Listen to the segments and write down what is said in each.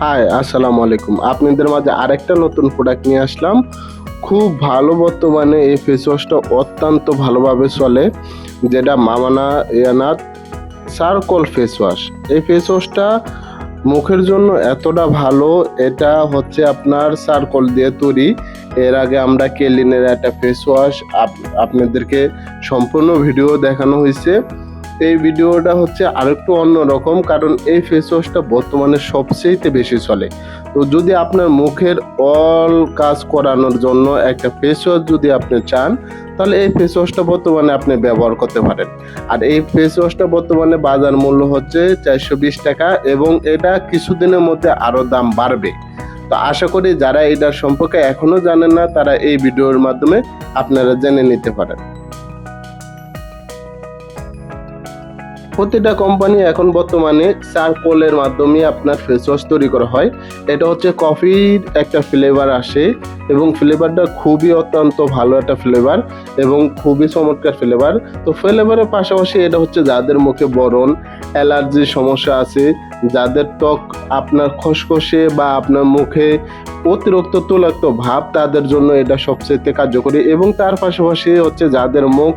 High, আসসালামু আলাইকুম। আপনাদের মাঝে আরেকটা নতুন প্রোডাক্ট নিয়ে আসলাম। খুব ভালো বর্তমানে এই ফেস ওয়াশটা অত্যন্ত ভালোভাবে চলে, যেটা মামানা ইয়ানাথ চারকোল ফেস ওয়াশ। এই ফেস ওয়াশটা মুখের জন্য এতটা ভালো, এটা হচ্ছে আপনার চারকোল দিয়ে তৈরি। এর আগে আমরা কেলিনের একটা ফেস ওয়াশ আপনাদেরকে সম্পূর্ণ ভিডিও দেখানো হয়েছে। এই ভিডিওটা হচ্ছে আরেকটু অন্যরকম, কারণ এই ফেস ওয়াশটা বর্তমানে সবচেয়ে বেশি চলে। তো যদি আপনার মুখের অল কাজ করানোর জন্য একটা ফেস ওয়াশ যদি আপনি চান, তাহলে এই ফেস ওয়াশটা বর্তমানে আপনি ব্যবহার করতে পারেন। আর এই ফেস ওয়াশটা বর্তমানে বাজার মূল্য হচ্ছে 420 টাকা, এবং এটা কিছুদিনের মধ্যে আরও দাম বাড়বে। তো আশা করি যারা এটার সম্পর্কে এখনো জানেন না, তারা এই ভিডিওর মাধ্যমে আপনারা জেনে নিতে পারেন। প্রতিটা কোম্পানি এখন বর্তমানে চারকোলের মাধ্যমে আপনার ফেস ওয়াশ তৈরি করা হয়। এটা হচ্ছে কফির একটা ফ্লেভার আসে, এবং ফ্লেভারটা খুবই অত্যন্ত ভালো একটা ফ্লেভার এবং খুবই চমৎকার ফ্লেভার। তো ফ্লেভারের পাশাপাশি এটা হচ্ছে যাদের মুখে ব্রণ, অ্যালার্জির সমস্যা আছে, যাদের ত্বক আপনার খসখসে বা আপনার মুখে অতিরিক্ত তৈলাক্ত ভাব, তাদের জন্য এটা সবচেয়ে কার্যকরী। এবং তার পাশাপাশি হচ্ছে যাদের মুখ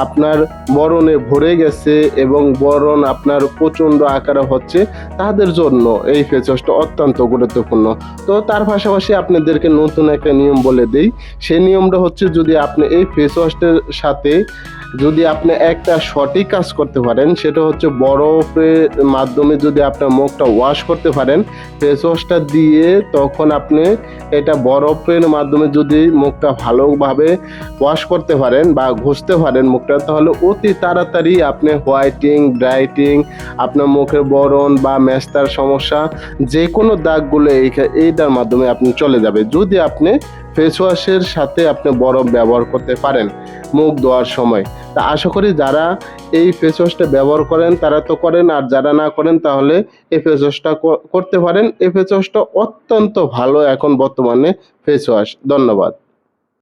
আপনার ব্রণে ভরে গেছে এবং ব্রণ আপনার প্রচণ্ড আকারে হচ্ছে, তাদের জন্য এই ফেস ওয়াশটা অত্যন্ত গুরুত্বপূর্ণ। তো তার পাশাপাশি আপনাদেরকে নতুন একটা নিয়ম বলে দিই। সেই নিয়মটা হচ্ছে, যদি আপনি এই ফেস ওয়াশটার সাথে যদি আপনি একটা সঠিক কাজ করতে পারেন, সেটা হচ্ছে বরফের মাধ্যমে যদি আপনার মুখটা ওয়াশ করতে পারেন ফেস ওয়াশটা দিয়ে, তখন আপনি এটা বরফের মাধ্যমে যদি মুখটা ভালোভাবে ওয়াশ করতে পারেন বা ঘষতে পারেন মুখটা, তাহলে অতি তাড়াতাড়ি আপনি হোয়াইটিং, ব্রাইটিং, আপনার মুখের ব্রণ বা মেস্তার সমস্যা, যে কোনো দাগগুলো এইটার মাধ্যমে আপনি চলে যাবে, যদি আপনি ফেস ওয়াশের সাথে আপনি বরফ ব্যবহার করতে পারেন মুখ ধোয়ার সময়। তা আশা করি যারা এই ফেস ওয়াশটা ব্যবহার করেন তারা তো করেন, আর যারা না করেন তাহলে এই ফেস ওয়াশটা করতে পারেন। এই ফেস ওয়াশটা অত্যন্ত ভালো এখন বর্তমানে ফেস ওয়াশ। ধন্যবাদ।